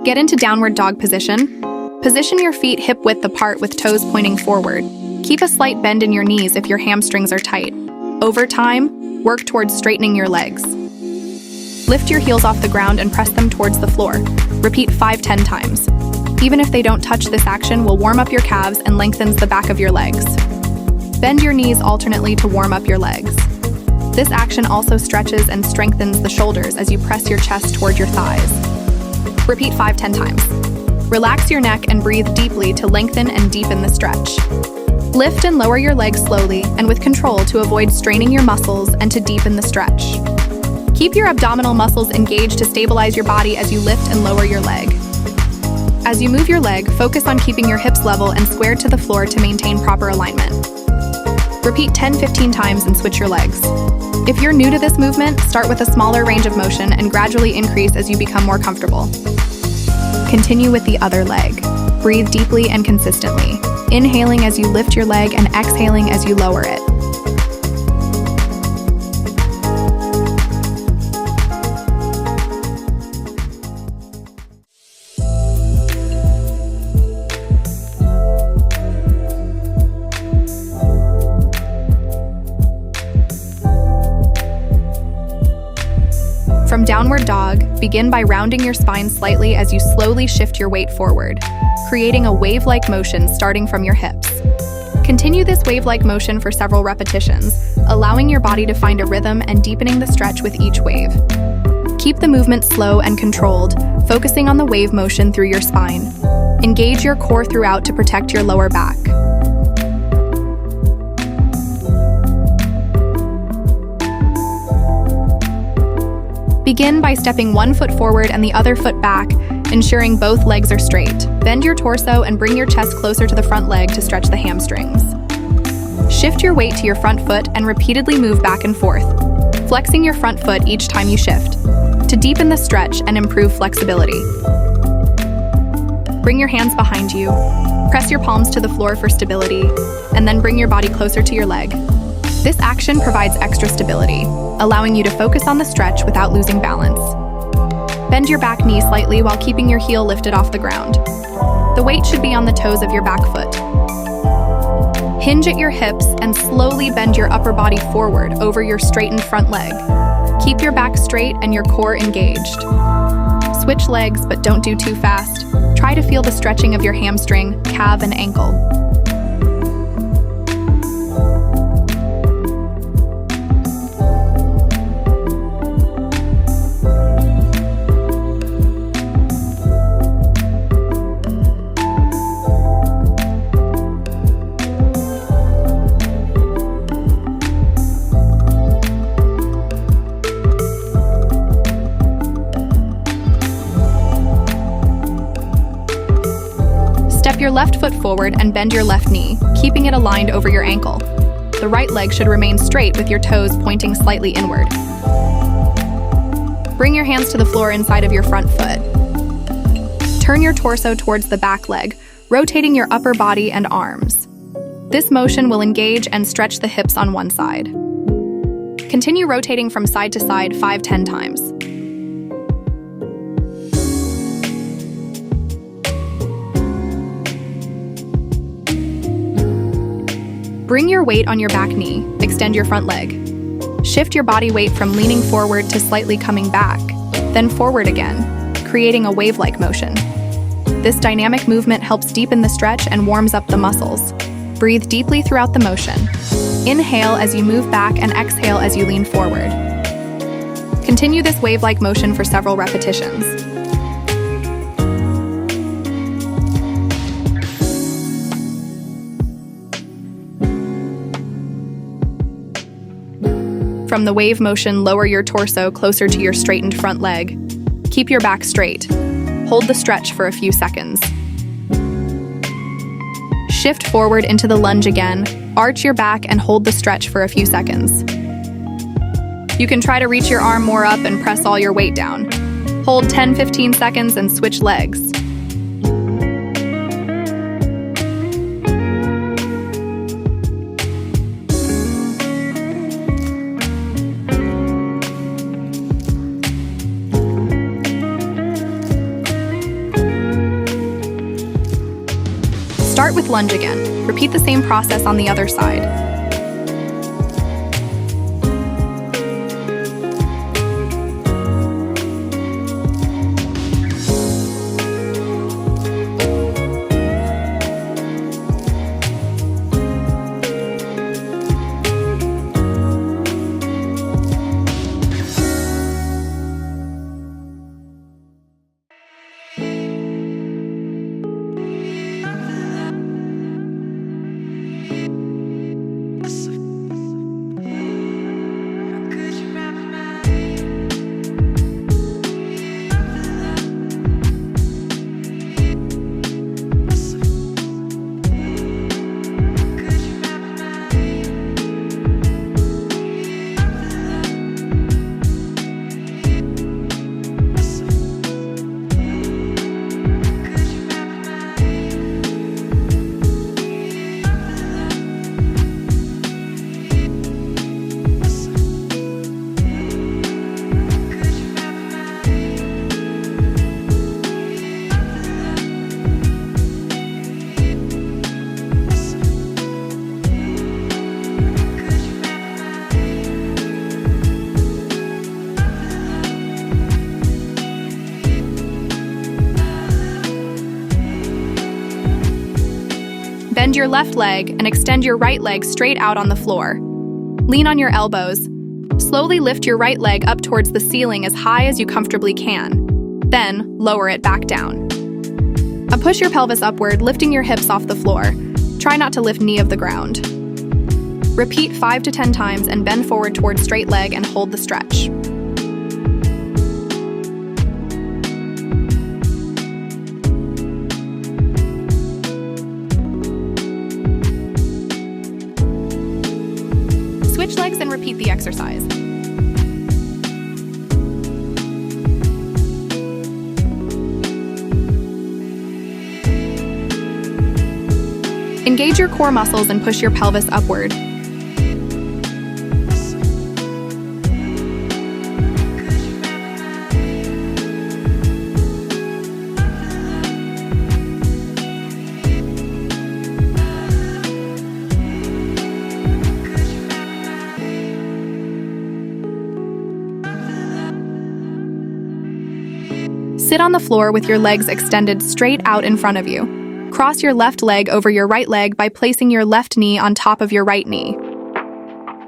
Get into downward dog position. Position your feet hip-width apart with toes pointing forward. Keep a slight bend in your knees if your hamstrings are tight. Over time, work towards straightening your legs. Lift your heels off the ground and press them towards the floor. Repeat 5-10 times. Even if they don't touch, this action will warm up your calves and lengthens the back of your legs. Bend your knees alternately to warm up your legs. This action also stretches and strengthens the shoulders as you press your chest toward your thighs. Repeat 5-10 times. Relax your neck and breathe deeply to lengthen and deepen the stretch. Lift and lower your legs slowly and with control to avoid straining your muscles and to deepen the stretch. Keep your abdominal muscles engaged to stabilize your body as you lift and lower your leg. As you move your leg, focus on keeping your hips level and squared to the floor to maintain proper alignment. Repeat 10-15 times and switch your legs. If you're new to this movement, start with a smaller range of motion and gradually increase as you become more comfortable. Continue with the other leg. Breathe deeply and consistently, inhaling as you lift your leg and exhaling as you lower it. From downward dog, begin by rounding your spine slightly as you slowly shift your weight forward, creating a wave-like motion starting from your hips. Continue this wave-like motion for several repetitions, allowing your body to find a rhythm and deepening the stretch with each wave. Keep the movement slow and controlled, focusing on the wave motion through your spine. Engage your core throughout to protect your lower back. Begin by stepping one foot forward and the other foot back, ensuring both legs are straight. Bend your torso and bring your chest closer to the front leg to stretch the hamstrings. Shift your weight to your front foot and repeatedly move back and forth, flexing your front foot each time you shift, to deepen the stretch and improve flexibility. Bring your hands behind you, press your palms to the floor for stability, and then bring your body closer to your leg. This action provides extra stability, allowing you to focus on the stretch without losing balance. Bend your back knee slightly while keeping your heel lifted off the ground. The weight should be on the toes of your back foot. Hinge at your hips and slowly bend your upper body forward over your straightened front leg. Keep your back straight and your core engaged. Switch legs, but don't do too fast. Try to feel the stretching of your hamstring, calf, and ankle. Step your left foot forward and bend your left knee, keeping it aligned over your ankle. The right leg should remain straight with your toes pointing slightly inward. Bring your hands to the floor inside of your front foot. Turn your torso towards the back leg, rotating your upper body and arms. This motion will engage and stretch the hips on one side. Continue rotating from side to side 5-10 times. Bring your weight on your back knee, extend your front leg. Shift your body weight from leaning forward to slightly coming back, then forward again, creating a wave-like motion. This dynamic movement helps deepen the stretch and warms up the muscles. Breathe deeply throughout the motion. Inhale as you move back and exhale as you lean forward. Continue this wave-like motion for several repetitions. From the wave motion, lower your torso closer to your straightened front leg. Keep your back straight. Hold the stretch for a few seconds. Shift forward into the lunge again. Arch your back and hold the stretch for a few seconds. You can try to reach your arm more up and press all your weight down. Hold 10-15 seconds and switch legs. lunge again. Repeat the same process on the other side. Bend your left leg and extend your right leg straight out on the floor. Lean on your elbows. Slowly lift your right leg up towards the ceiling as high as you comfortably can. Then, lower it back down. Push your pelvis upward, lifting your hips off the floor. Try not to lift knee of the ground. Repeat 5 to 10 times and bend forward towards straight leg and hold the stretch. Switch legs and repeat the exercise. Engage your core muscles and push your pelvis upward. Sit on the floor with your legs extended straight out in front of you. Cross your left leg over your right leg by placing your left knee on top of your right knee.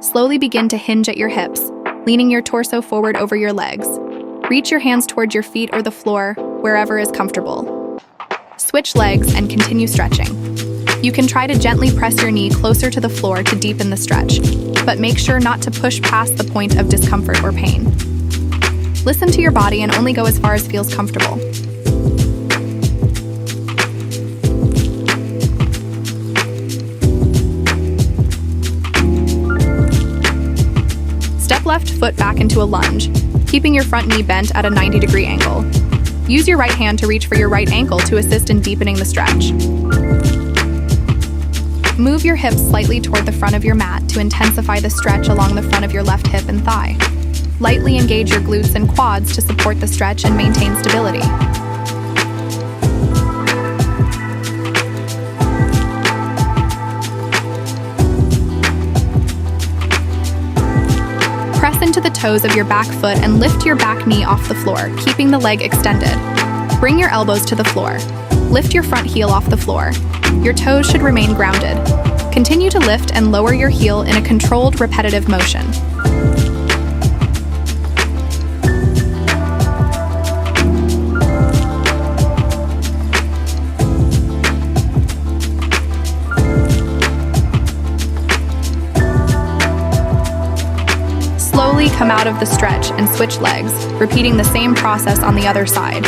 Slowly begin to hinge at your hips, leaning your torso forward over your legs. Reach your hands towards your feet or the floor, wherever is comfortable. Switch legs and continue stretching. You can try to gently press your knee closer to the floor to deepen the stretch, but make sure not to push past the point of discomfort or pain. Listen to your body and only go as far as feels comfortable. Step left foot back into a lunge, keeping your front knee bent at a 90-degree angle. Use your right hand to reach for your right ankle to assist in deepening the stretch. Move your hips slightly toward the front of your mat to intensify the stretch along the front of your left hip and thigh. Lightly engage your glutes and quads to support the stretch and maintain stability. Press into the toes of your back foot and lift your back knee off the floor, keeping the leg extended. Bring your elbows to the floor. Lift your front heel off the floor. Your toes should remain grounded. Continue to lift and lower your heel in a controlled, repetitive motion. Slowly come out of the stretch and switch legs, repeating the same process on the other side.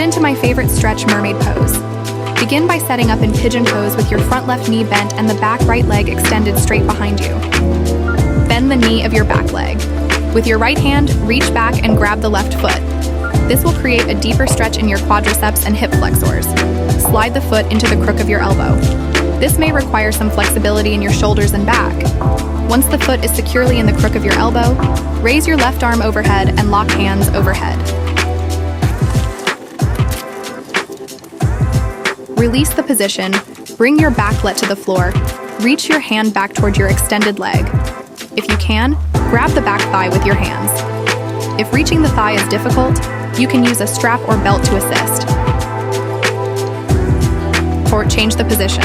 into my favorite stretch, mermaid pose. Begin by setting up in pigeon pose with your front left knee bent and the back right leg extended straight behind you. Bend the knee of your back leg. With your right hand, reach back and grab the left foot. This will create a deeper stretch in your quadriceps and hip flexors. Slide the foot into the crook of your elbow. This may require some flexibility in your shoulders and back. Once the foot is securely in the crook of your elbow, raise your left arm overhead and lock hands overhead. Release the position, bring your backlet to the floor, reach your hand back toward your extended leg. If you can, grab the back thigh with your hands. If reaching the thigh is difficult, you can use a strap or belt to assist. Or change the position.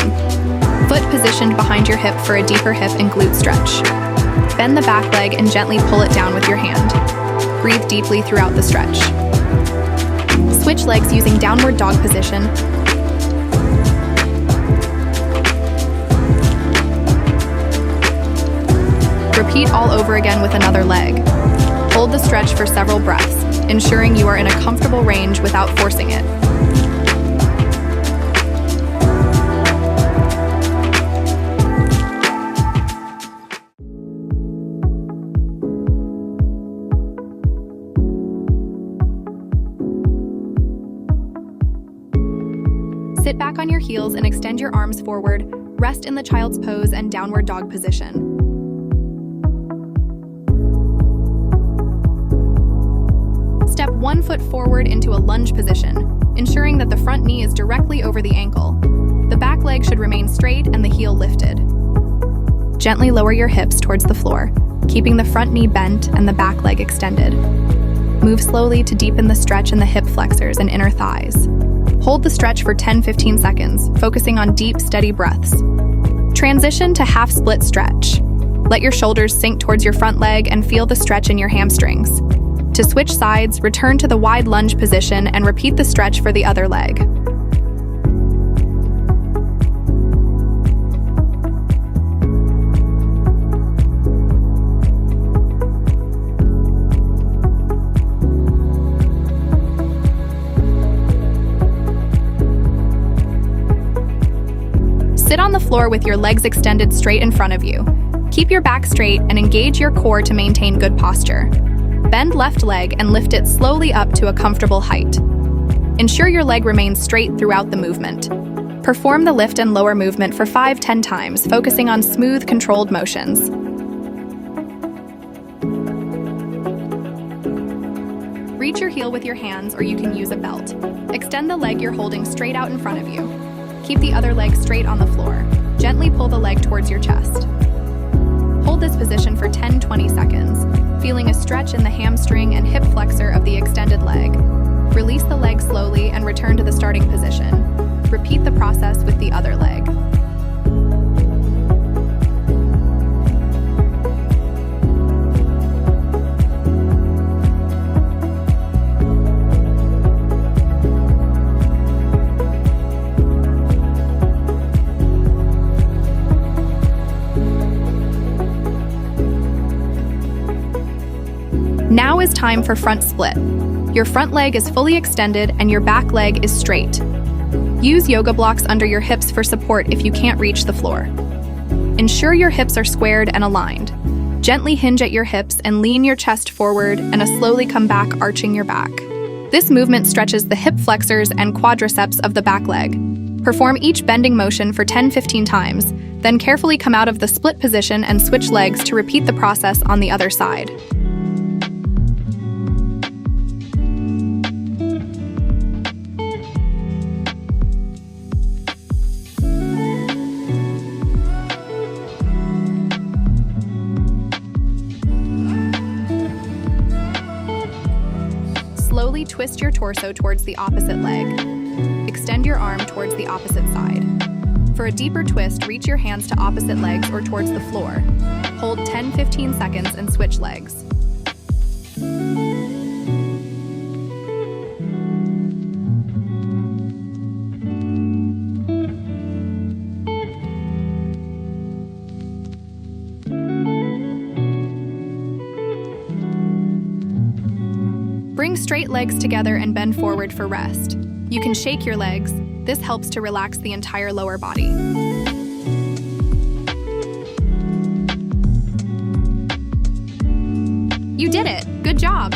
Foot positioned behind your hip for a deeper hip and glute stretch. Bend the back leg and gently pull it down with your hand. Breathe deeply throughout the stretch. Switch legs using downward dog position. Repeat all over again with another leg. Hold the stretch for several breaths, ensuring you are in a comfortable range without forcing it. Sit back on your heels and extend your arms forward. Rest in the child's pose and downward dog position. Step one foot forward into a lunge position, ensuring that the front knee is directly over the ankle. The back leg should remain straight and the heel lifted. Gently lower your hips towards the floor, keeping the front knee bent and the back leg extended. Move slowly to deepen the stretch in the hip flexors and inner thighs. Hold the stretch for 10-15 seconds, focusing on deep, steady breaths. Transition to half split stretch. Let your shoulders sink towards your front leg and feel the stretch in your hamstrings. To switch sides, return to the wide lunge position and repeat the stretch for the other leg. Sit on the floor with your legs extended straight in front of you. Keep your back straight and engage your core to maintain good posture. Bend left leg and lift it slowly up to a comfortable height. Ensure your leg remains straight throughout the movement. Perform the lift and lower movement for 5-10 times, focusing on smooth, controlled motions. Reach your heel with your hands, or you can use a belt. Extend the leg you're holding straight out in front of you. Keep the other leg straight on the floor. Gently pull the leg towards your chest. Hold this position for 10-20 seconds, feeling a stretch in the hamstring and hip flexor of the extended leg. Release the leg slowly and return to the starting position. Repeat the process with the other leg. Now is time for front split. Your front leg is fully extended and your back leg is straight. Use yoga blocks under your hips for support if you can't reach the floor. Ensure your hips are squared and aligned. Gently hinge at your hips and lean your chest forward and slowly come back, arching your back. This movement stretches the hip flexors and quadriceps of the back leg. Perform each bending motion for 10-15 times, then carefully come out of the split position and switch legs to repeat the process on the other side. Slowly twist your torso towards the opposite leg. Extend your arm towards the opposite side. For a deeper twist, reach your hands to opposite legs or towards the floor. Hold 10-15 seconds and switch legs. Bring straight legs together and bend forward for rest. You can shake your legs. This helps to relax the entire lower body. You did it! Good job!